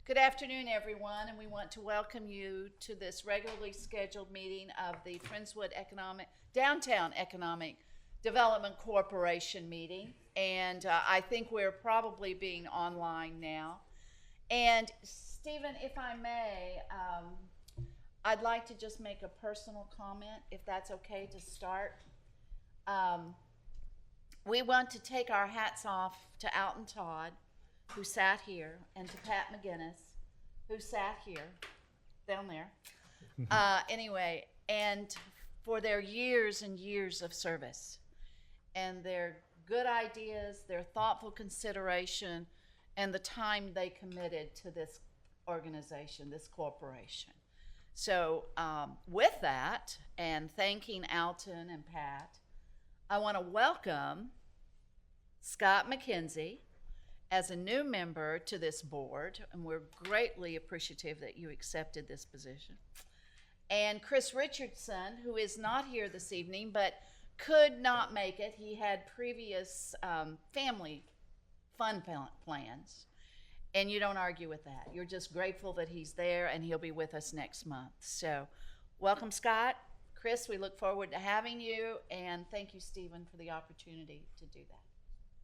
Good afternoon, everyone, and we want to welcome you to this regularly scheduled meeting of the Friendswood Downtown Economic Development Corporation meeting. And I think we're probably being online now. And Stephen, if I may, I'd like to just make a personal comment, if that's okay to start. We want to take our hats off to Alton Todd, who sat here, and to Pat McGinnis, who sat here, down there. Anyway, and for their years and years of service, and their good ideas, their thoughtful consideration, and the time they committed to this organization, this corporation. So with that, and thanking Alton and Pat, I want to welcome Scott McKenzie as a new member to this board, and we're greatly appreciative that you accepted this position. And Chris Richardson, who is not here this evening, but could not make it. He had previous family fun plans, and you don't argue with that. You're just grateful that he's there, and he'll be with us next month. So welcome, Scott. Chris, we look forward to having you, and thank you, Stephen, for the opportunity to do that.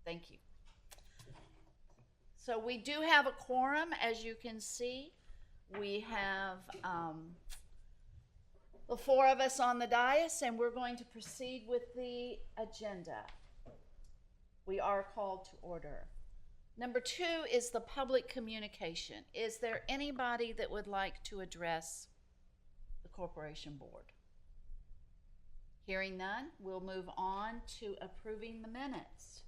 Thank you. So we do have a quorum, as you can see. We have the four of us on the dais, and we're going to proceed with the agenda. We are called to order. Number 2 is the public communication. Is there anybody that would like to address the corporation board? Hearing none, we'll move on to approving the minutes.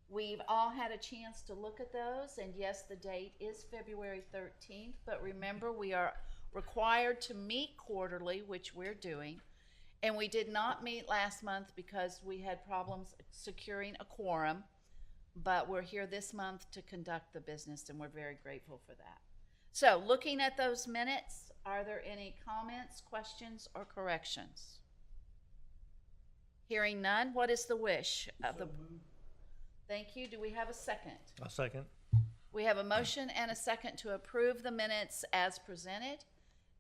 We've all had a chance to look at those, and yes, the date is February 13th, but remember, we are required to meet quarterly, which we're doing, and we did not meet last month because we had problems securing a quorum, but we're here this month to conduct the business, and we're very grateful for that. So, looking at those minutes, are there any comments, questions, or corrections? Hearing none, what is the wish of the... Thank you. Do we have a second? A second. We have a motion and a second to approve the minutes as presented.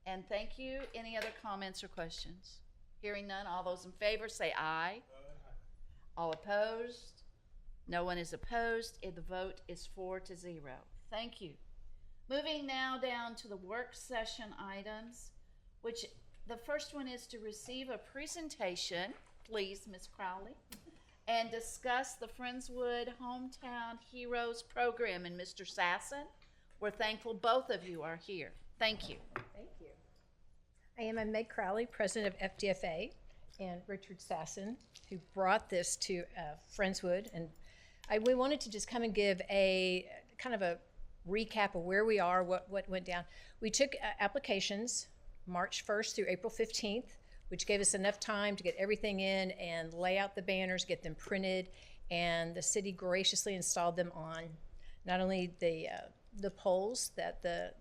And thank you. Any other comments or questions? Hearing none, all those in favor say aye. Aye. All opposed? No one is opposed. The vote is 4-0. Thank you. Moving now down to the work session items, which the first one is to receive a presentation, please, Ms. Crowley, and discuss the Friendswood Hometown Heroes program. And Mr. Sasson, we're thankful both of you are here. Thank you. Thank you. I am Meg Crowley, president of FDFA, and Richard Sasson, who brought this to Friendswood. And we wanted to just come and give a kind of a recap of where we are, what went down. We took applications March 1st through April 15th. Which gave us enough time to get everything in and lay out the banners, get them printed, and the city graciously installed them on not only the poles that the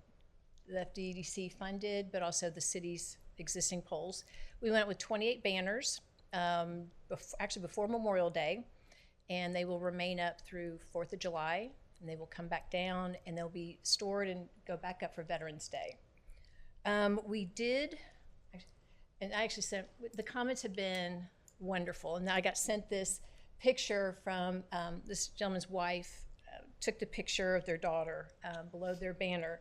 FDDC funded, but also the city's existing poles. We went with 28 banners, before Memorial Day, and they will remain up through 4th of July, and they will come back down, and they'll be stored and go back up for Veterans Day. And I actually sent, the comments have been wonderful. And I got sent this picture from this gentleman's wife, took the picture of their daughter below their banner,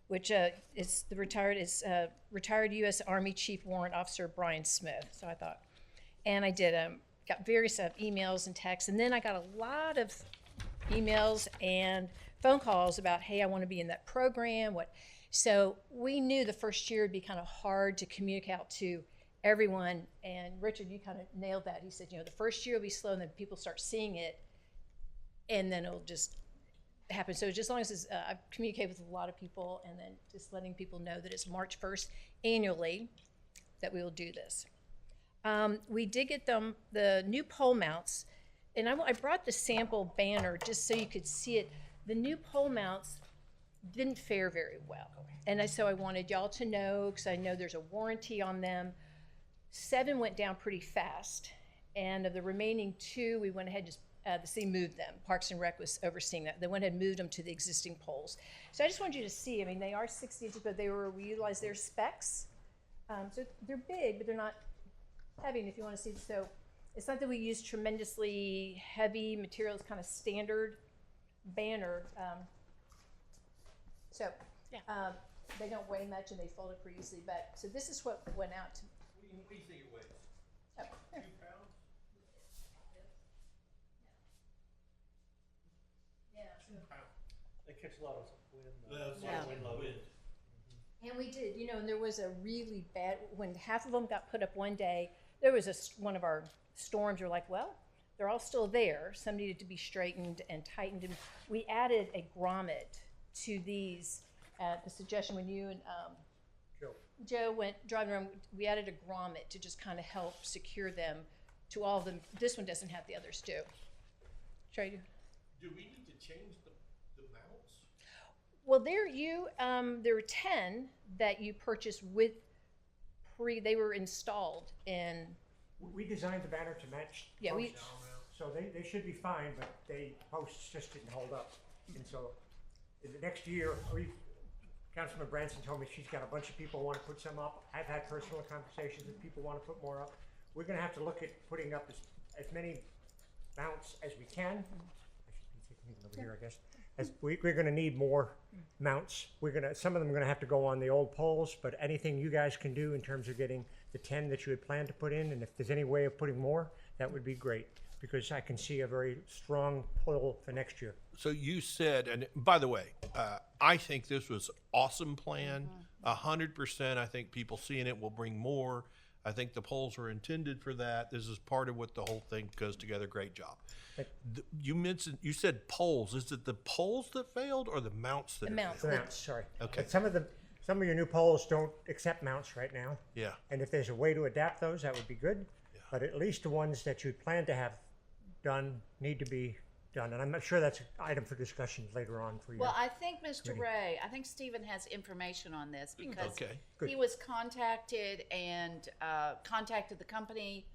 which is retired U.S. Army Chief Warrant Officer Brian Smith. So I thought, and I did, got various emails and texts. And then I got a lot of emails and phone calls about, hey, I want to be in that program. So we knew the first year would be kind of hard to communicate out to everyone. And Richard, you kind of nailed that. He said, the first year will be slow, and then people start seeing it, and then it'll just happen. So just as long as I've communicated with a lot of people, and then just letting people know that it's March 1st annually that we will do this. We did get them the new pole mounts, and I brought the sample banner just so you could see it. The new pole mounts didn't fare very well. And so I wanted y'all to know, because I know there's a warranty on them. 7 went down pretty fast. And of the remaining 2, we went ahead and just the city moved them. Parks and Rec was overseeing that. They went ahead and moved them to the existing poles. So I just wanted you to see, I mean, they are 60 inches, but we utilized their specs. So they're big, but they're not heavy. And if you want to see, so it's not that we use tremendously heavy materials, kind of standard banner. They don't weigh much and they fold it pretty easily. But so this is what went out to. What do you think it weighs? Oh, 2 pounds? yeah. 2 pounds. They catch a lot of wind. That's Yeah. wind load. And we did, and there was a really bad, when half of them got put up one day, there was one of our storms were like, well, they're all still there. Some needed to be straightened and tightened. And we added a grommet to these at the suggestion when you and Joe went driving around. We added a grommet to just kind of help secure them to all of them. This one doesn't have, the others do. Trey, Do we need to change the mounts? well, there were 10 that you purchased with they were installed in. We designed the banner to match Yeah, we- posts, so they should be fine, but posts just didn't hold up. And so in the next year, Councilman Branson told me she's got a bunch of people who want to put some up. I've had personal conversations with people who want to put more up. We're gonna have to look at putting up as many mounts as we can. I should be taking it over here, I guess. We're gonna need more mounts. Some of them are gonna have to go on the old poles, but anything you guys can do in terms of getting the 10 that you had planned to put in, and if there's any way of putting more, that would be great, because I can see a very strong pull for next year. So you said, and by the way, I think this was awesome plan, 100%. I think people seeing it will bring more. I think the polls were intended for that. This is part of what the whole thing goes together. Great job. You said poles. Is it the poles that failed or the mounts that The mounts. failed? Mounts, sorry. Okay. But some of your new poles don't accept mounts right now. Yeah. And if there's a way to adapt those, that would be good. Yeah. But at least the ones that you plan to have done need to be done. And I'm not sure that's an item for discussion later on for you. Well, I think Mr. Ray, I think Stephen has information on this because Okay. Good. he was contacted and contacted the company.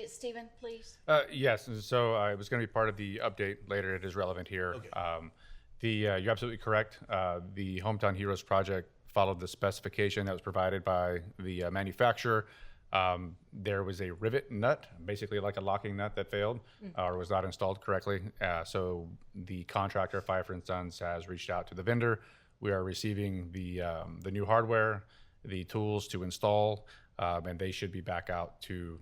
Stephen, please. Yes, and so it was going to be part of the update later. It is relevant here. Okay. You're absolutely correct. The Hometown Heroes project followed the specification that was provided by the manufacturer. There was a rivet nut, basically like a locking nut, that failed or was not installed correctly. So the contractor, Pfeiffer & Sons, has reached out to the vendor. We are receiving the new hardware, the tools to install, and they should be back out to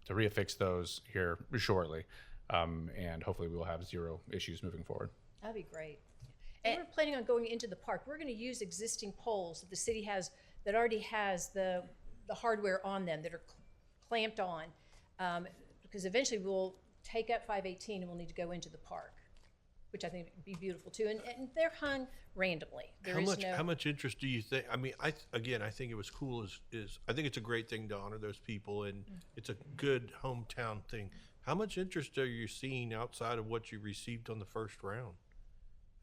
reaffix those here shortly. And hopefully we will have zero issues moving forward. That'd be great. And we're planning on going into the park. We're going to use existing poles that the city has that already has the hardware on them that are clamped on, because eventually we'll take up 518 and we'll need to go into the park, which I think would be beautiful too. And they're hung randomly. How much interest do you think? I mean, I think it was cool. I think it's a great thing to honor those people, and it's a good hometown thing. How much interest are you seeing outside of what you received on the first round?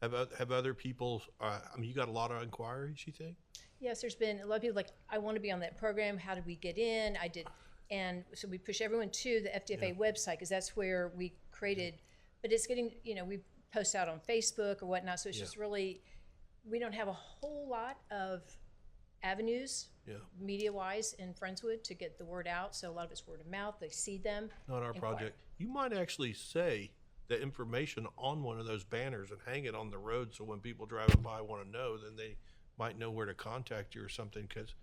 Have other people? I mean, you got a lot of inquiries. You think? Yes, there's been a lot of people like, I want to be on that program. How did we get in? I did. And so we push everyone to the FDFA website because that's where we created, but it's getting, we post out on Facebook or whatnot. So it's just really, we don't have a whole lot of avenues media-wise in Friendswood to get the word out. So a lot of it's word of mouth. They see them. Not our inquire. project. You might actually say the information on one of those banners and hang it on the road so when people driving by want to know, then they might know where to contact you or something, because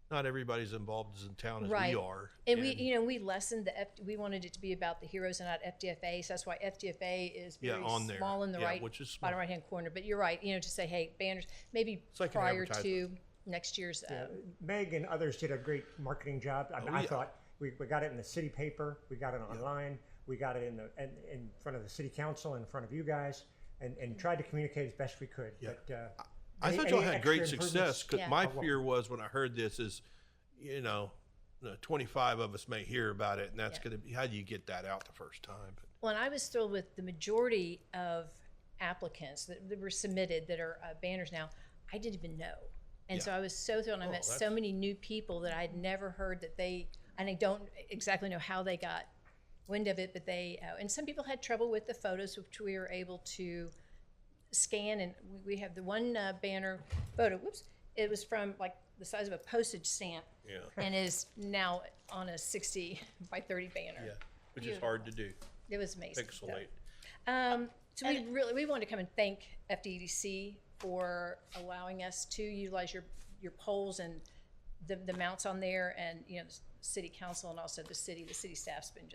not everybody's involved as in town as we are. And we lessened we wanted it to be about the heroes and not FDFA. So that's why FDFA is very on there. small in the Which is bottom small. right-hand corner. But you're right, to say, hey, banners, maybe like an prior to advertisement. next year's. Meg and others did a great marketing job. I mean, I thought we got it in the city paper, we got it online, we got it in front of the city council, in front of you guys, and tried to communicate as best we could. Yeah. But, I thought y'all had great success, because Yeah. my fear was when I heard this is, 25 of us may hear about it, and that's going to be, how do you get that out the first time? Well, and I was thrilled with the majority of applicants that were submitted that are banners now. I didn't even know. And so I was so thrilled. I met so many new people that I'd never heard and I don't exactly know how they got wind of it, but they, and some people had trouble with the photos, which we were able to scan, and we have the one banner photo, whoops, it was from like the size of a postage stamp. Yeah. And is now on a 60 by 30 banner. Yeah, which is hard to do. It was amazing. Pixelate. So we wanted to come and thank FDDC for allowing us to utilize your polls and the mounts on there, and the city council and also the city staff's been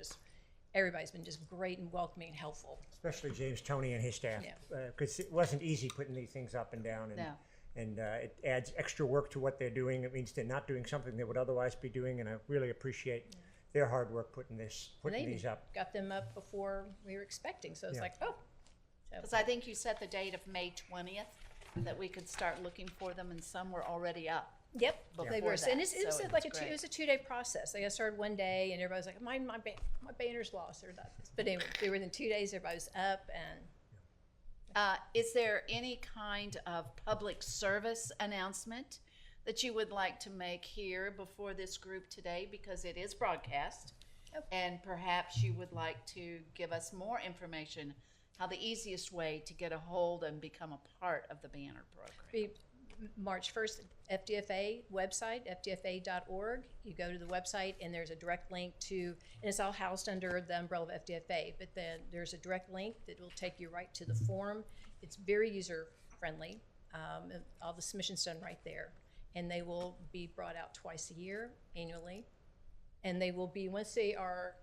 everybody's been just great and welcoming and helpful. Especially James Toney and his staff, Yeah. because it wasn't easy putting these things up and down, and No. it adds extra work to what they're doing. It means they're not doing something they would otherwise be doing, and I really appreciate their hard work putting And they these even up. got them up before we were expecting, so it's Yeah. like, oh. Because I think you set the date of May 20th, that we could start looking for them, and some were already up. Yep, they Before were. And that, it was so like it's it great. was a 2-day process. Like I started one day, and everybody was like, my banner's lost or not. But anyway, they were within 2 days. Everybody was up, and Is there any kind of public service announcement that you would like to make here before this group today? Because it is broadcast. Yep. And perhaps you would like to give us more information, how the easiest way to get a hold and become a part of the banner program. be March 1st, FDFA website, fdfa.org. You go to the website, and there's a direct link to, and it's all housed under the umbrella of FDFA, but then there's a direct link that will take you right to the form. It's very user-friendly. And all the submissions done right there. And they will be brought out twice a year, annually. And they will be, once they are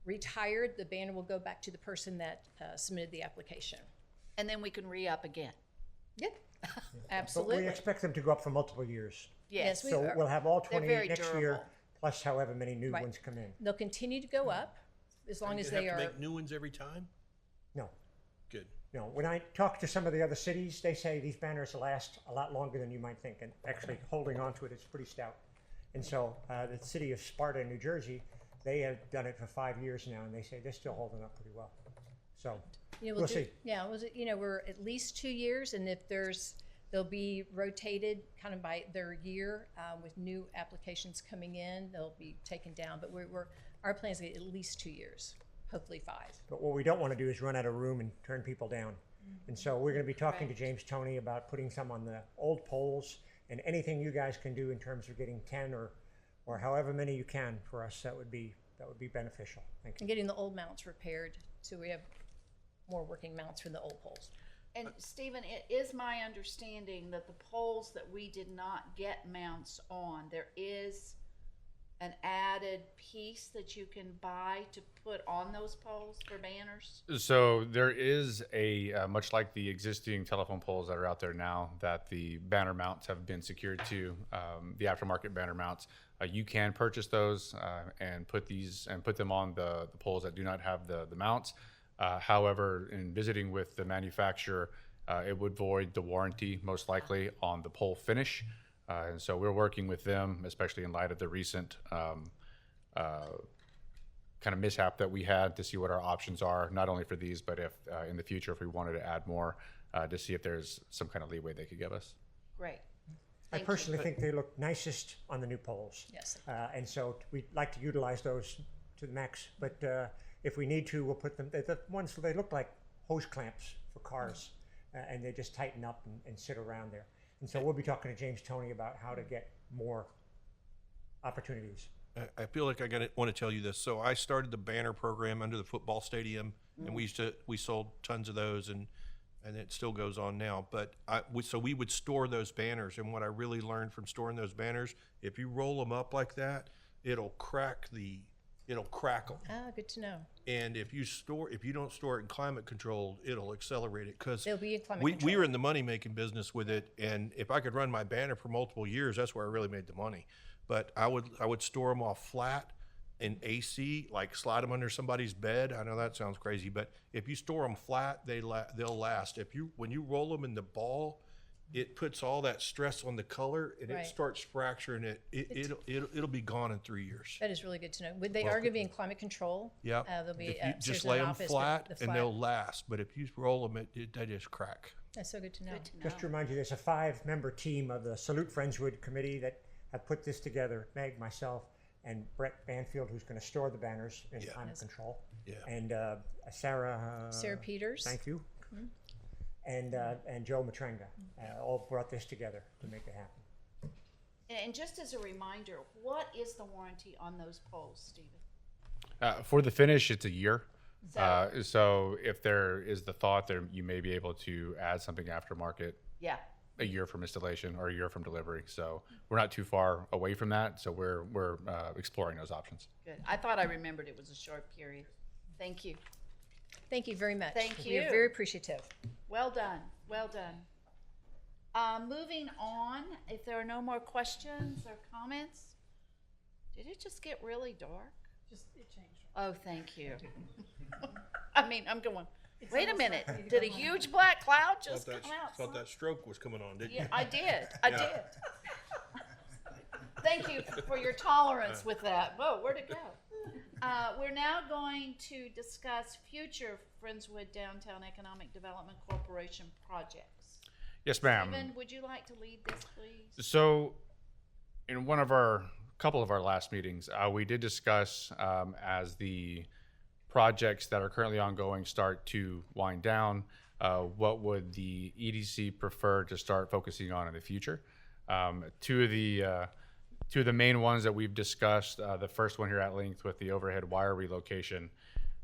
retired, the banner will go back to the person that submitted the application. And then we can re-up again. Yep, But absolutely. we expect them to go up for multiple years. Yes, we So are. we'll have all They're 20 very next year, durable. plus however many new Right. ones come in. They'll continue to go up as long And as you have they to are. make new ones every time? No. Good. No, when I talk to some of the other cities, they say these banners last a lot longer than you might think, and actually holding on to it is pretty stout. And so the city of Sparta, New Jersey, they have done it for 5 years now, and they say they're still holding up pretty well. So we'll see. Yeah, we're at least 2 years, and if they'll be rotated kind of by their year with new applications coming in. They'll be taken down, but our plan is to get at least 2 years, hopefully 5. But what we don't want to do is run out of room and turn people down. And so we're going to be talking to Right. James Toney about putting some on the old poles, and anything you guys can do in terms of getting 10 or however many you can for us, that would be beneficial. Thank you. And getting the old mounts repaired, so we have more working mounts for the old poles. And Stephen, it is my understanding that the poles that we did not get mounts on, there is an added piece that you can buy to put on those poles for banners? So there is much like the existing telephone poles that are out there now, that the banner mounts have been secured to, the aftermarket banner mounts. You can purchase those and put them on the poles that do not have the mounts. However, in visiting with the manufacturer, it would void the warranty most likely on the pole finish. And so we're working with them, especially in light of the recent kind of mishap that we had, to see what our options are, not only for these, but if in the future, if we wanted to add more, to see if there's some kind of leeway they could give us. Great. I Thank you. personally think they look nicest on the new poles. Yes. And so we'd like to utilize those to the max, but if we need to, we'll put them, the ones, they look like hose clamps for cars, and they just tighten up and sit around there. And so we'll be talking to James Toney about how to get more opportunities. I feel like want to tell you this. So I started the banner program under the football stadium, and we sold tons of those, and it still goes on now. But so we would store those banners, and what I really learned from storing those banners, if you roll them up like that, it'll crackle. Ah, good to know. And if you don't store it in climate controlled, it'll accelerate it, because It'll be in climate we control. were in the money making business with it, and if I could run my banner for multiple years, that's where I really made the money. But I would store them off flat in AC, like slide them under somebody's bed. I know that sounds crazy, but if you store them flat, they'll last. When you roll them in the ball, it puts all that stress on the color, and Right. it starts fracturing it. It'll be gone in 3 years. That is really good to know. They are going to be in climate control. Yeah. They'll be If you upstairs just in lay an them office, but flat, the and flat- they'll last. But if you roll them, they just crack. That's so good to know. Good to know. Just to remind you, there's a 5-member team of the Salute Friendswood committee that have put this together, Meg, myself, and Brett Banfield, who's going to store the banners in climate control. Yeah. and Sarah. Sarah Peters. Thank you. And Joe Matranga all brought this together to make it happen. And just as a reminder, what is the warranty on those poles, Stephen? For the finish, it's a year. So- So if there is the thought there, you may be able to add something aftermarket Yeah. a year from installation or a year from delivery. So we're not too far away from that. So we're exploring those options. Good. I thought I remembered it was a short period. Thank you. Thank you very much. Thank We are you. very appreciative. Well done. Well done. Moving on, if there are no more questions or comments, did it just get really dark? Just it changed. Oh, thank you. I mean, I'm going, wait a minute. Did a huge black cloud just come out? Thought that stroke was coming on, didn't you? Yeah, I did. I did. Thank you for your tolerance with that. Whoa, where'd it go? We're now going to discuss future Friendswood Downtown Economic Development Corporation projects. Yes, ma'am. Stephen, would you like to lead this, please? So, in couple of our last meetings, we did discuss as the projects that are currently ongoing start to wind down, what would the EDC prefer to start focusing on in the future? Two of the main ones that we've discussed, the first one here at length with the overhead wire relocation,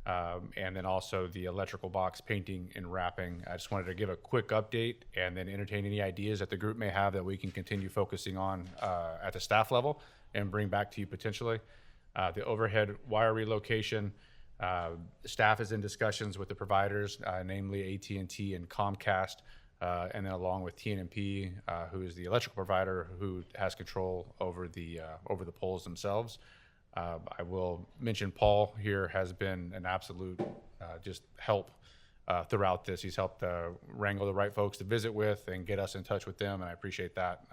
and then also the electrical box painting and wrapping. I just wanted to give a quick update and then entertain any ideas that the group may have that we can continue focusing on at the staff level and bring back to you potentially. The overhead wire relocation, staff is in discussions with the providers, namely AT&T and Comcast, and then along with TNMP, who is the electrical provider who has control over the poles themselves. I will mention Paul here has been an absolute just help throughout this. He's helped wrangle the right folks to visit with and get us in touch with them, and I appreciate that.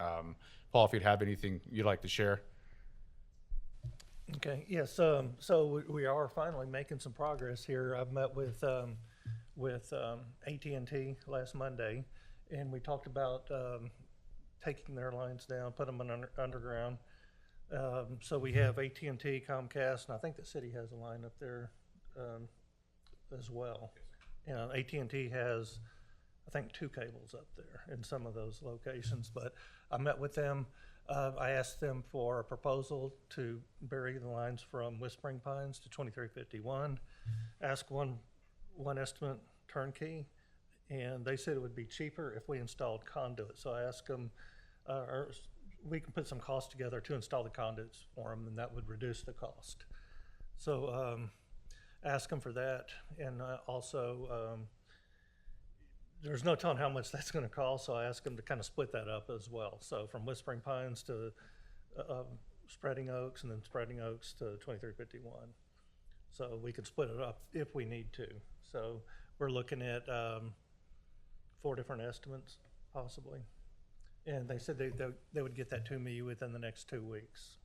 Paul, if you'd have anything you'd like to share. Okay, yes, so we are finally making some progress here. I've met with AT&T last Monday, and we talked about taking their lines down, put them underground. So we have AT&T, Comcast, and I think the city has a line up there as well. AT&T has, I think, 2 cables up there in some of those locations, but I met with them. I asked them for a proposal to bury the lines from Whispering Pines to 2351. Ask one estimate turnkey, and they said it would be cheaper if we installed conduit. So I asked them, or we can put some cost together to install the conduits for them, and that would reduce the cost. So ask them for that, and also there's no telling how much that's going to cost, so I asked them to kind of split that up as well. So from Whispering Pines to Spreading Oaks, and then Spreading Oaks to 2351. So we could split it up if we need to. So we're looking at 4 different estimates, possibly. And they said they would get that to me within the next 2 weeks.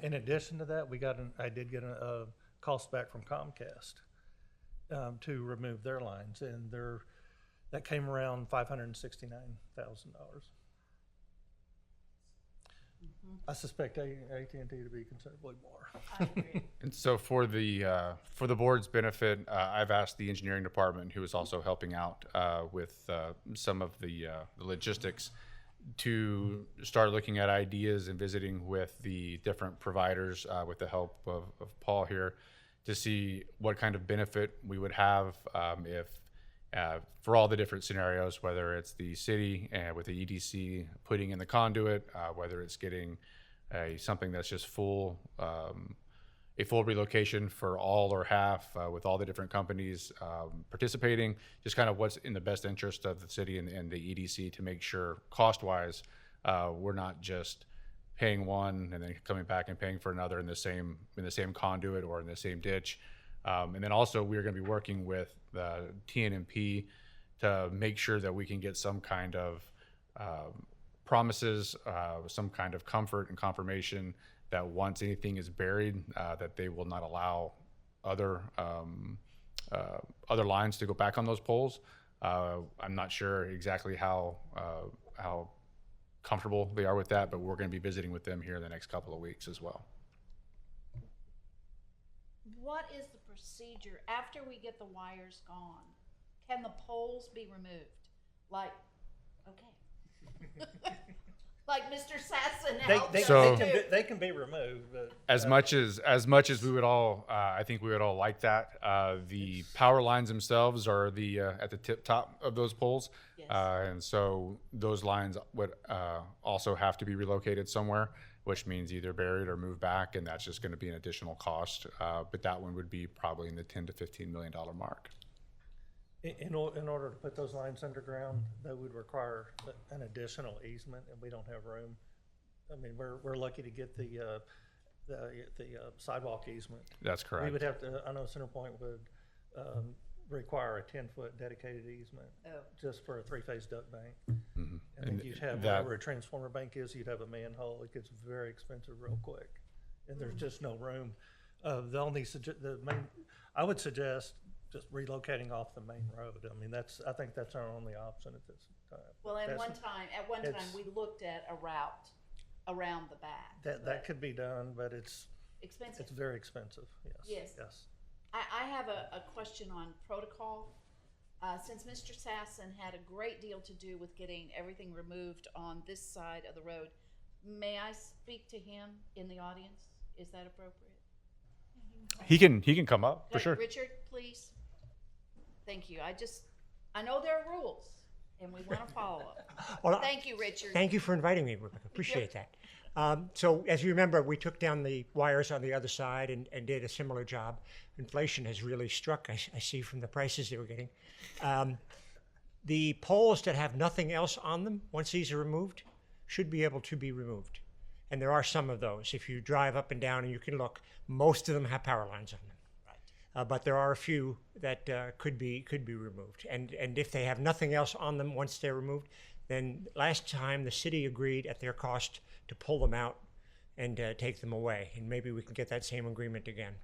In addition to that, I did get a cost back from Comcast to remove their lines, and that came around $569,000. I suspect AT&T to be considerably more. I agree. And so for the board's benefit, I've asked the engineering department, who is also helping out with some of the logistics, to start looking at ideas and visiting with the different providers with the help of Paul here, to see what kind of benefit we would have if for all the different scenarios, whether it's the city and with the EDC putting in the conduit, whether it's getting something that's just a full relocation for all or half with all the different companies participating, just kind of what's in the best interest of the city and the EDC to make sure cost-wise we're not just paying one and then coming back and paying for another in the same conduit or in the same ditch. And then also we're going to be working with the TNMP to make sure that we can get some kind of promises, some kind of comfort and confirmation that once anything is buried, that they will not allow other lines to go back on those poles. I'm not sure exactly how comfortable they are with that, but we're going to be visiting with them here in the next couple of weeks as well. what is the procedure after we get the wires gone? Can the poles be removed? Like, okay. Like Mr. Sasson helped us So- do. They can be removed, but. As much as we would all, I think we would all like that. The power lines themselves are the at the tip top of those poles, Yes. and so those lines would also have to be relocated somewhere, which means either buried or moved back, and that's just going to be an additional cost. But that one would be probably in the $10 to $15 million mark. In order to put those lines underground, that would require an additional easement, and we don't have room. I mean, we're lucky to get the sidewalk easement. That's We correct. would have to, I know CenterPoint would require a 10-foot dedicated easement Oh. just for a 3-phase duct bank. Mhm. And then you'd have, that- wherever a transformer bank is, you'd have a manhole. It gets very expensive real quick, and there's just no room. The only, I would suggest just relocating off the main road. I mean, I think that's our only option at this time. Well, at one That's- time, it's- we looked at a route around the back. That but could be done, but it's expensive. very expensive, yes. Yes. I have a question on protocol. Since Mr. Sasson had a great deal to do with getting everything removed on this side of the road, may I speak to him in the audience? Is that appropriate? He can come up for Okay, sure. Richard, please. Thank you. I know there are rules, and we want to follow them. Well, Thank you, Richard. Thank you for inviting me, Rebecca. Appreciate that. So as you remember, we took down the wires on the other side and did a similar job. Inflation has really struck, I see from the prices they were getting. The poles that have nothing else on them, once these are removed, should be able to be removed. And there are some of those. If you drive up and down and you can look, most of them have power lines on them. But there are a few that could be removed. And if they have nothing else on them once they're removed, then last time the city agreed at their cost to pull them out and take them away. And maybe we can get that same agreement again.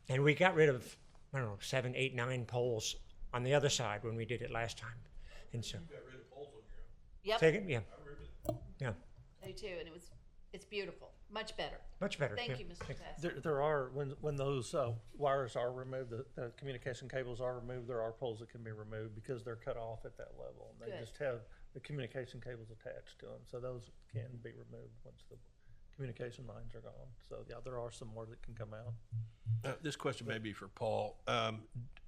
And we got rid of, I don't know, 7, 8, 9 poles on the other side when we did it last time. And so, Yep, take it, yeah, yeah, I do too, and it's beautiful, much better. much better. Thank yeah. you, Mr. Thank- Sasson. There are, when those wires are removed, the communication cables are removed, there are poles that can be removed because they're cut off at that level. And they Good. just have the communication cables attached to them, so those can be removed once the communication lines are gone. So, yeah, there are some more that can come out. This question may be for Paul.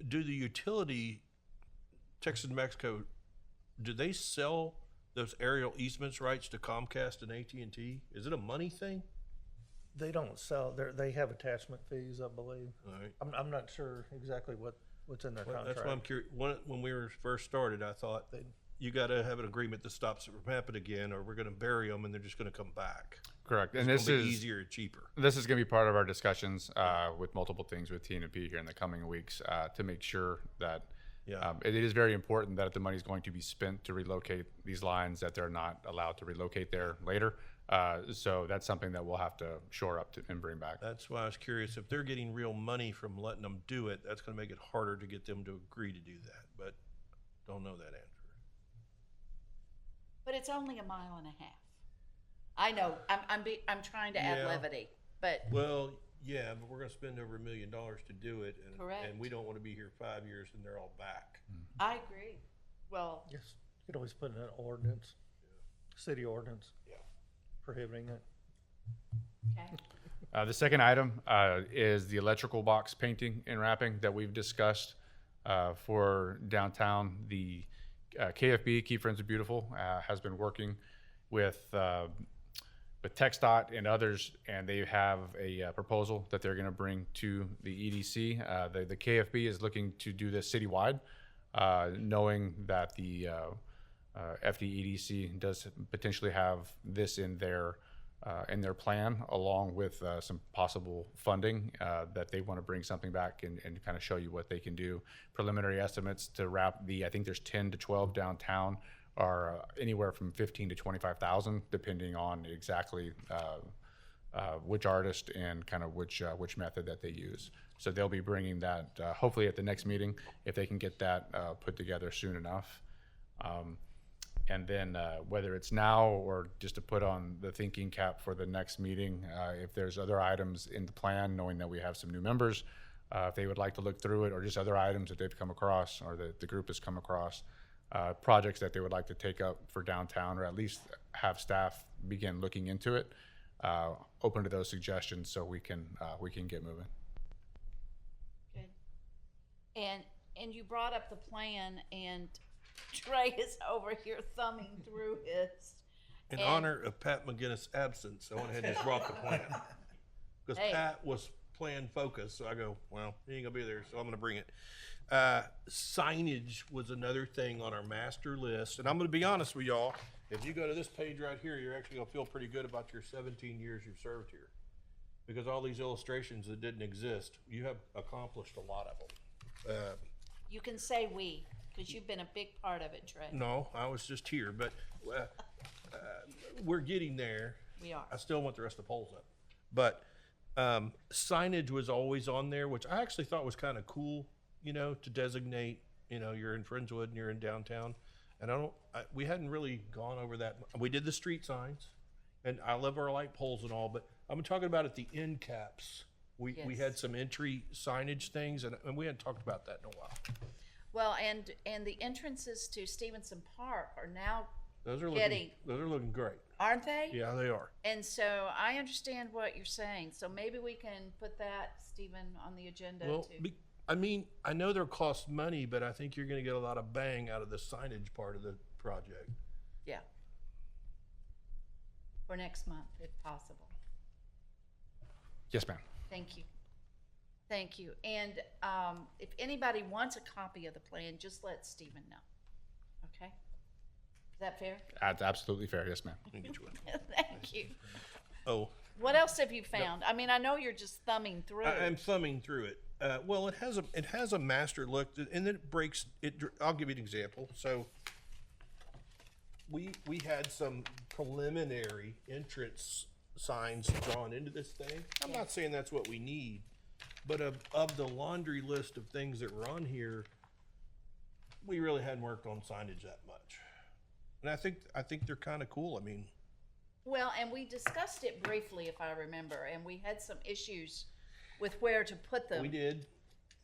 Do the utility, Texas and Mexico, do they sell those aerial easements rights to Comcast and AT&T? Is it a money thing? They don't sell, they have attachment fees, I believe. All right. I'm not sure exactly what's in their Well, contract. that's why I'm curious. When we were first started, I thought you got to have an agreement that stops it from happening again, or we're going to bury them and they're just going to come back. Correct. And It's this gonna be is easier and cheaper. This is going to be part of our discussions with multiple things with TNP here in the coming weeks to make sure that Yeah. it is very important that if the money is going to be spent to relocate these lines, that they're not allowed to relocate there later. So that's something that we'll have to shore up and bring back. That's why I was curious. If they're getting real money from letting them do it, that's going to make it harder to get them to agree to do that. But don't know that answer. But it's only a mile and a half. I know, I'm trying to add Yeah. levity, but Well, yeah, but we're going to spend over $1 million to do it, and Correct. we don't want to be here 5 years and they're all back. I agree. Well, Yes, you could always put in an ordinance, city ordinance. Yeah. Prohibiting it. okay. The second item is the electrical box painting and wrapping that we've discussed for downtown. The KFB, Keep Friendswood Beautiful, has been working with TxDOT and others, and they have a proposal that they're going to bring to the EDC. The KFB is looking to do this citywide, knowing that the FDEDC does potentially have this in their plan, along with some possible funding that they want to bring something back and kind of show you what they can do. Preliminary estimates to wrap I think there's 10 to 12 downtown, are anywhere from 15 to 25,000, depending on exactly which artist and kind of which method that they use. So they'll be bringing that hopefully at the next meeting, if they can get that put together soon enough. And then whether it's now or just to put on the thinking cap for the next meeting, if there's other items in the plan, knowing that we have some new members, if they would like to look through it, or just other items that they've come across or that the group has come across, projects that they would like to take up for downtown, or at least have staff begin looking into it, open to those suggestions so we can get moving. Good. And you brought up the plan, and Trey is over here thumbing through his. In And- honor of Pat McGinnis' absence, I went ahead and just brought the plan. Because Hey. Pat was plan focused, so I go, well, he ain't gonna be there, so I'm gonna bring it. Signage was another thing on our master list, and I'm gonna be honest with y'all, if you go to this page right here, you're actually gonna feel pretty good about your 17 years you've served here. Because all these illustrations that didn't exist, you have accomplished a lot of them. You can say we, because you've been a big part of it, Trey. No, I was just here, but we're getting there. We are. I still want the rest of the polls up. But signage was always on there, which I actually thought was kind of cool, you know, to designate, you know, you're in Friendswood and you're in downtown. And we hadn't really gone over that. We did the street signs, and I love our light poles and all, but I'm talking about at the end caps. We Yes. had some entry signage things, and we hadn't talked about that in a while. Well, and the entrances to Stevenson Park are now, Those are Getting- looking great. aren't they? Yeah, they are. And so I understand what you're saying. So maybe we can put that, Stephen, on the agenda Well, to. I mean, I know they'll cost money, but I think you're gonna get a lot of bang out of the signage part of the project. Yeah. For next month, if possible. Yes, ma'am. Thank you. Thank you. And if anybody wants a copy of the plan, just let Stephen know. Okay? Is that fair? That's absolutely fair. Yes, ma'am. Let me get you one. Thank you. Oh, What else have you found? I mean, I know you're just thumbing through. I'm thumbing through it. Well, it has a master look, and then it breaks. I'll give you an example. So we had some preliminary entrance signs drawn into this thing. I'm not saying that's what we need, but of the laundry list of things that were on here, we really hadn't worked on signage that much. And I think they're kind of cool. I mean, Well, and we discussed it briefly, if I remember, and we had some issues with where to put them. we did.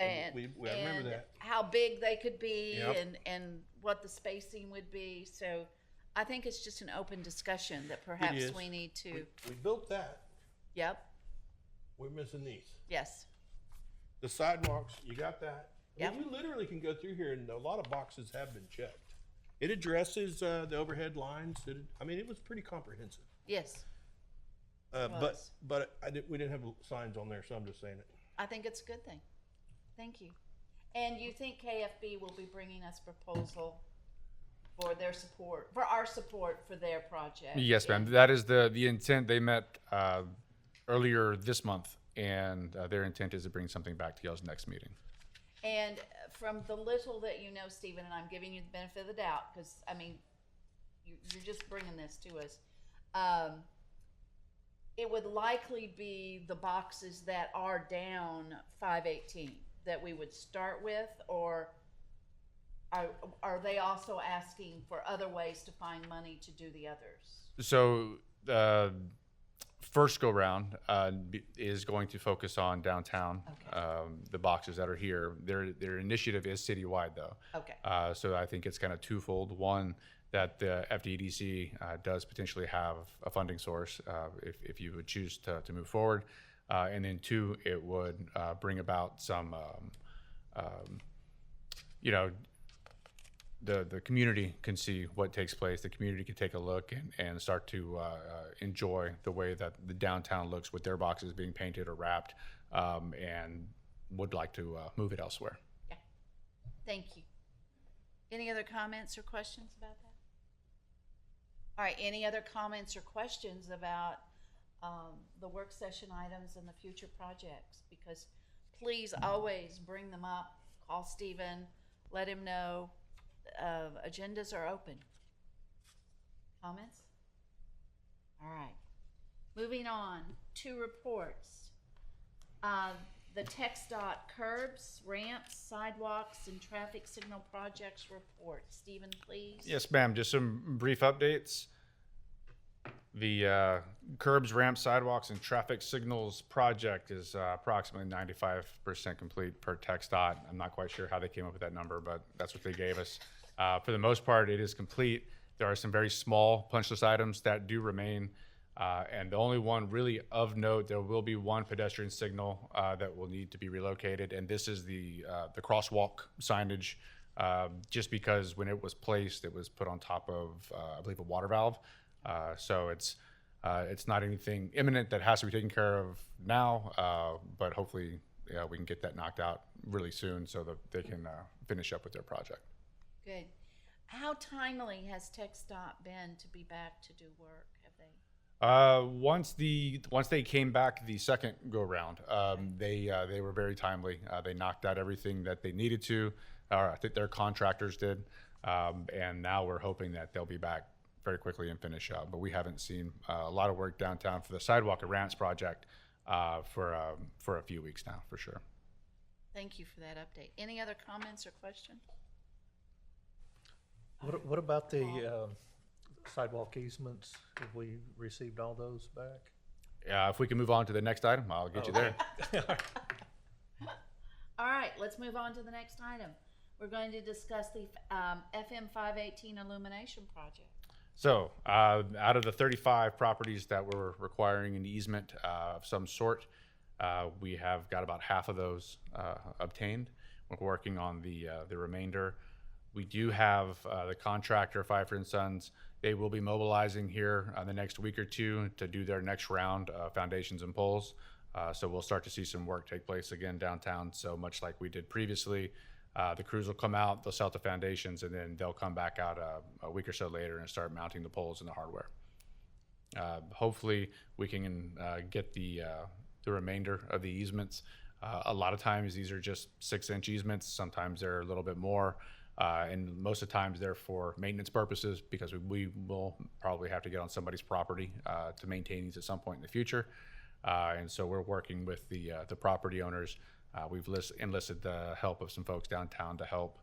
And, I remember and that. how big they could be Yep. and what the spacing would be. So I think it's just an open discussion that perhaps is. we need to, We built that. yep, We're missing these. yes, The sidewalks, you got that. I mean, Yep. you literally can go through here and a lot of boxes have been checked. It addresses the overhead lines. It was pretty comprehensive. yes. But was. we didn't have signs on there, so I'm just saying it. I think it's a good thing. Thank you. And you think KFB will be bringing us a proposal for their support, for our support for their project? Yes, ma'am. That is the intent. They met earlier this month, and their intent is to bring something back to y'all's next meeting. And from the little that you know, Stephen, and I'm giving you the benefit of the doubt, because, I mean, you're just bringing this to us. It would likely be the boxes that are down 518 that we would start with, or are they also asking for other ways to find money to do the others? So first go round is going to focus on downtown, the boxes that are here. Their initiative is citywide, though. Okay. So I think it's kind of twofold. One, that the FDDC does potentially have a funding source if you would choose to move forward. And then two, it would bring about some, the community can see what takes place. The community can take a look and start to enjoy the way that the downtown looks with their boxes being painted or wrapped, and would like to move it elsewhere. Yeah. Thank you. Any other comments or questions about that? All right, any other comments or questions about the work session items and the future projects? Because please always bring them up, call Stephen, let him know. Agendas are open. Comments? All right. Moving on, 2 reports. the TxDOT curbs, ramps, sidewalks, and traffic signal projects report. Stephen, please. Yes, ma'am. Just some brief updates. The curbs, ramps, sidewalks, and traffic signals project is approximately 95% complete per TxDOT. I'm not quite sure how they came up with that number, but that's what they gave us. For the most part, it is complete. There are some very small punch list items that do remain. And the only one really of note, there will be one pedestrian signal that will need to be relocated. And this is the crosswalk signage, just because when it was placed, it was put on top of, I believe, a water valve. So it's not anything imminent that has to be taken care of now, but hopefully we can get that knocked out really soon so that they can finish up with their project. Good. How timely has TxDOT been to be back to do work? Have they? Once they came back the second go round, they were very timely. They knocked out everything that they needed to, or I think their contractors did, and now we're hoping that they'll be back very quickly and finish up. But we haven't seen a lot of work downtown for the sidewalk and ramps project for a few weeks now, for sure. Thank you for that update. Any other comments or questions? What about the sidewalk easements? Have we received all those back? If we can move on to the next item, I'll get you there. All right, let's move on to the next item. We're going to discuss the FM 518 illumination project. So, out of the 35 properties that we're requiring an easement of some sort, we have got about half of those obtained. We're working on the remainder. We do have the contractor, Pfeiffer & Sons. They will be mobilizing here the next week or two to do their next round of foundations and poles. So we'll start to see some work take place again downtown. So much like we did previously, the crews will come out, they'll set the foundations, and then they'll come back out a week or so later and start mounting the poles and the hardware. Hopefully we can get the remainder of the easements. A lot of times these are just 6-inch easements. Sometimes they're a little bit more. And most of the times they're for maintenance purposes, because we will probably have to get on somebody's property to maintain these at some point in the future. And so we're working with the property owners. We've enlisted the help of some folks downtown to help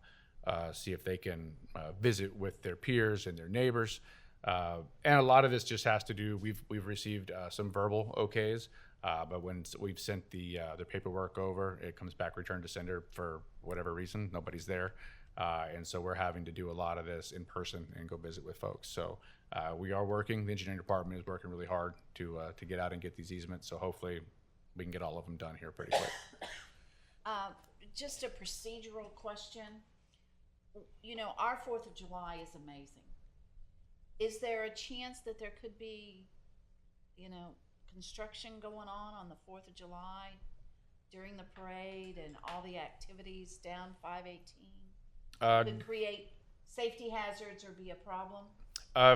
see if they can visit with their peers and their neighbors. And a lot of this just has to do, we've received some verbal okays, but when we've sent the paperwork over, it comes back returned to sender for whatever reason. Nobody's there. And so we're having to do a lot of this in person and go visit with folks. So we are working. The engineering department is working really hard to get out and get these easements. So hopefully we can get all of them done here pretty quick. Just a procedural question. You know, our 4th of July is amazing. Is there a chance that there could be, construction going on the 4th of July during the parade and all the activities down 518? Could create safety hazards or be a problem?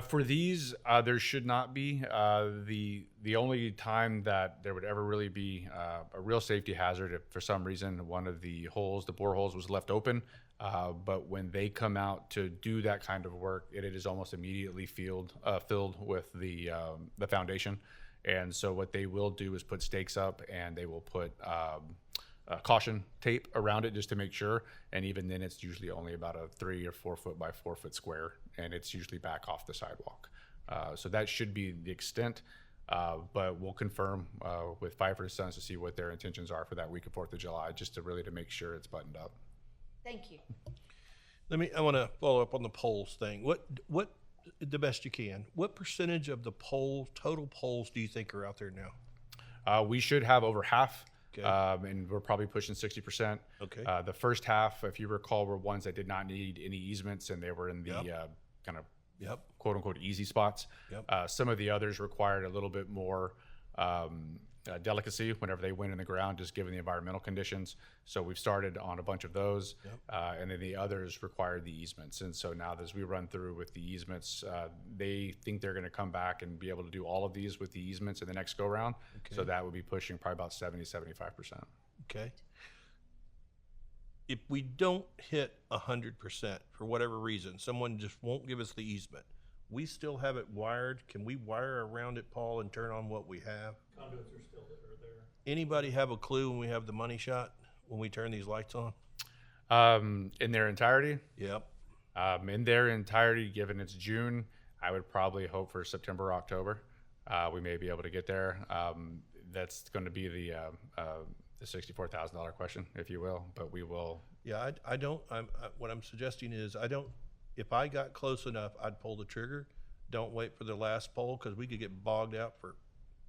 For these, there should not be. The only time that there would ever really be a real safety hazard if for some reason one of the holes, the bore holes, was left open. But when they come out to do that kind of work, it is almost immediately filled with the foundation. And so what they will do is put stakes up, and they will put caution tape around it just to make sure. And even then, it's usually only about a 3 or 4 foot by 4 foot square, and it's usually back off the sidewalk. So that should be the extent, but we'll confirm with Pfeiffer & Sons to see what their intentions are for that week of 4th of July, just to make sure it's buttoned up. Thank you. I want to follow up on the polls thing. What, the best you can, what percentage of the total polls do you think are out there now? We should have over half. Okay. And we're probably pushing 60%. Okay. The first half, if you recall, were ones that did not need any easements, and they were in the kind of quote unquote easy spots. Yep. Some of the others required a little bit more delicacy whenever they went in the ground, just given the environmental conditions. So we've started on a bunch of those, and then the others required the easements. And so now as we run through with the easements, they think they're going to come back and be able to do all of these with the easements in the next go round. Okay. So that would be pushing probably about 70-75%. Okay. If we don't hit 100% for whatever reason, someone just won't give us the easement, we still have it wired. Can we wire around it, Paul, and turn on what we have? Conduits are still there. Anybody have a clue when we have the money shot, when we turn these lights on? In their entirety, Yep. given it's June, I would probably hope for September, October. We may be able to get there. That's going to be the $64,000 question, if you will, but we will. Yeah, I don't, what I'm suggesting is, if I got close enough, I'd pull the trigger. Don't wait for the last poll, because we could get bogged out for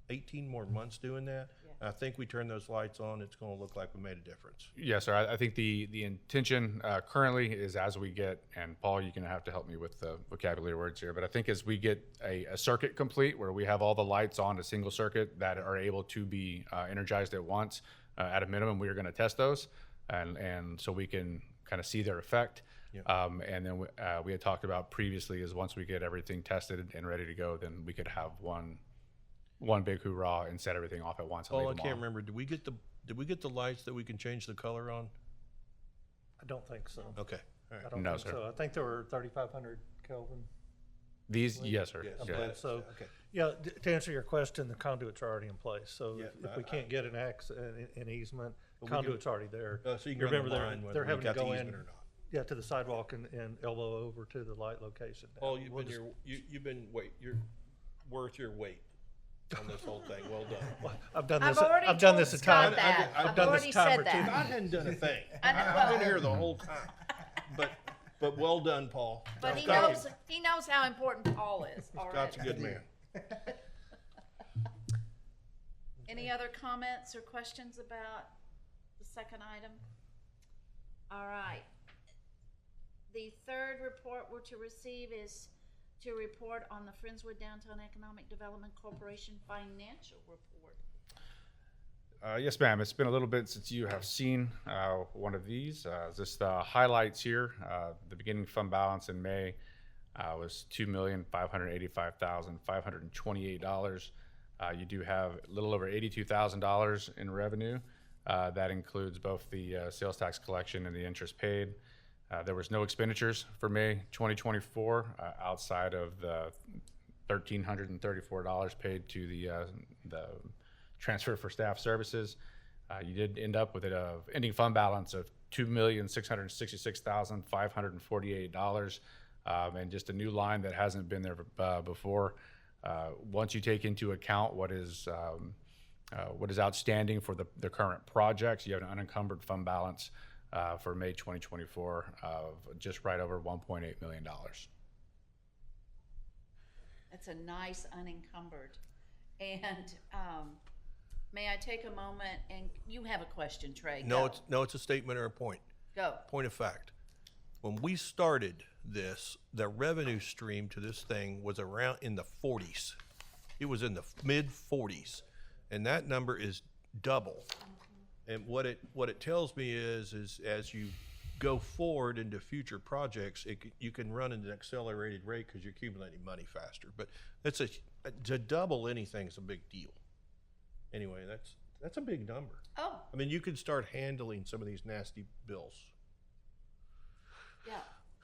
18 more months doing that. I think we turn those lights on, it's gonna look like we made a difference. Yes, sir. I think the intention currently is as we get, and Paul, you're going to have to help me with the vocabulary words here, but I think as we get a circuit complete where we have all the lights on a single circuit that are able to be energized at once, at a minimum, we are going to test those, and so we can kind of see their effect. Yeah. And then we had talked about previously is once we get everything tested and ready to go, then we could have one big hoorah and set everything off at once. And Oh, leave I them can't on. remember, did we get the lights that we can change the color on? I don't think so. Okay, all I right. don't No, think sir. so. I think there were 3,500 Kelvin. These, yes, sir. Yes. I Yeah. believe so. Okay. Yeah, to answer your question, the conduits are already in place. So Yeah, if we can't get an easement, But we can- conduit's already there. So you can run Remember, the they're- line whether they're we having to got the go easement in. or not. Yeah, to the sidewalk and elbow over to the light location. now. Paul, you've We'll been just- you're worth your weight on this whole thing, well done. I've done I've this. already I've done told this a Scott time. that. I've I've done this already time said or two. I that. hadn't done a thing. I know, I've been well- here the whole time, but well done, Paul. But he Scott's- knows how important Paul is Scott's already. a good man. Any other comments or questions about the second item? All right. The third report we're to receive is to report on the Friendswood Downtown Economic Development Corporation financial report. Yes, ma'am. It's been a little bit since you have seen one of these. Just the highlights here. The beginning fund balance in May was $2,585,528. You do have a little over $82,000 in revenue. That includes both the sales tax collection and the interest paid. There was no expenditures for May 2024 outside of the $1,334 paid to the transfer for staff services. You did end up with an ending fund balance of $2,666,548, and just a new line that hasn't been there before. Once you take into account what is outstanding for the current projects, you have an unencumbered fund balance for May 2024 of just right over $1.8 million. That's a nice unencumbered. And may I take a moment, and you have a question, Trey? Go. It's a statement or a point. Go. Point of fact. When we started this, the revenue stream to this thing was around in the 40s. It was in the mid 40s, and that number is double. And what it tells me is as you go forward into future projects, you can run at an accelerated rate because you're accumulating money faster. But to double anything is a big deal. Anyway, that's a big number. Oh, I mean, you could start handling some of these nasty bills. yeah.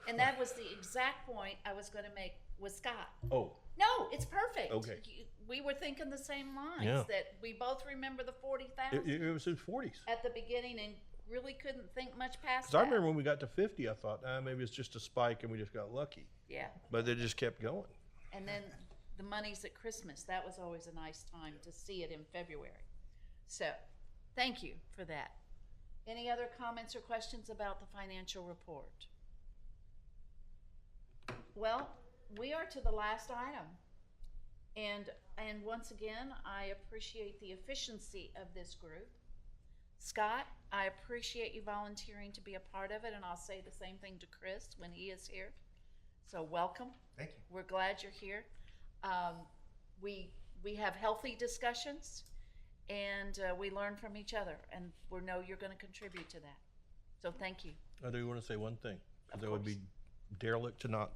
And that was the exact point I was going to make with Scott. Oh, No, it's perfect. Okay. We were thinking the same lines, Yeah. that we both remember the 40,000 it was in 40s. at the beginning and really couldn't think much past Because that. I remember when we got to 50, I thought, maybe it's just a spike and we just got lucky. Yeah. But it just kept going. And then the money's at Christmas. That was always a nice time to see it in February. So, thank you for that. Any other comments or questions about the financial report? Well, we are to the last item. And once again, I appreciate the efficiency of this group. Scott, I appreciate you volunteering to be a part of it, and I'll say the same thing to Chris when he is here. So welcome. Thank you. We're glad you're here. We have healthy discussions, and we learn from each other, and we know you're going to contribute to that. So thank you. I do want to say one thing, Of because I would be course. derelict to not.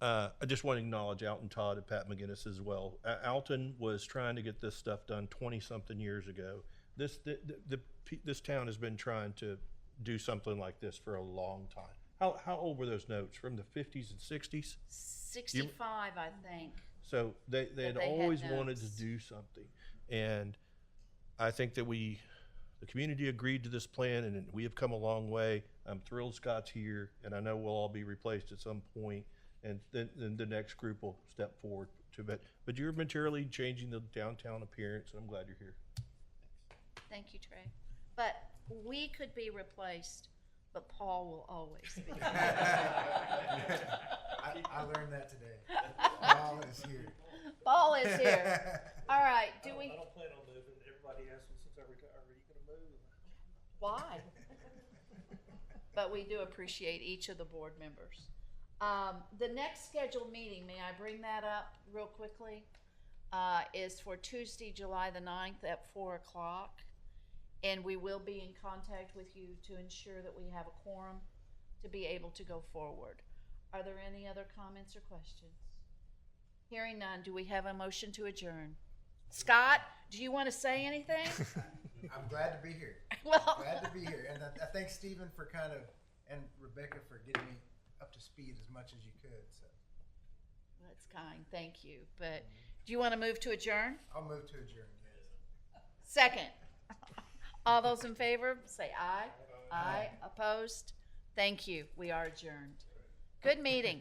I just want to acknowledge Alton Todd and Pat McGinnis as well. Alton was trying to get this stuff done 20-something years ago. This town has been trying to do something like this for a long time. How old were those notes? From the 50s and 60s? 65, I think. So they had they had always wanted to notes. do something, and I think that the community agreed to this plan, and we have come a long way. I'm thrilled Scott's here, and I know we'll all be replaced at some point, and then the next group will step forward to it. But you're materially changing the downtown appearance, and I'm glad you're here. Thank you, Trey. But we could be replaced, but Paul will always be. I learned that today. Paul is here. Paul is here. All right, do we, I don't plan on moving. Everybody asks me since I retired, are you gonna move? why? But we do appreciate each of the board members. The next scheduled meeting, may I bring that up real quickly? Is for Tuesday, July the 9th at 4 o'clock. And we will be in contact with you to ensure that we have a quorum to be able to go forward. Are there any other comments or questions? Hearing none, do we have a motion to adjourn? Scott, do you want to say anything? I'm glad to be here. Well, Glad to be here. And I thank Stephen for and Rebecca for getting me up to speed as much as you could. So that's kind, thank you. But do you want to move to adjourn? I'll move to adjourn. Second. All those in favor, say aye. Aye. Opposed? Thank you. We are adjourned. Good meeting.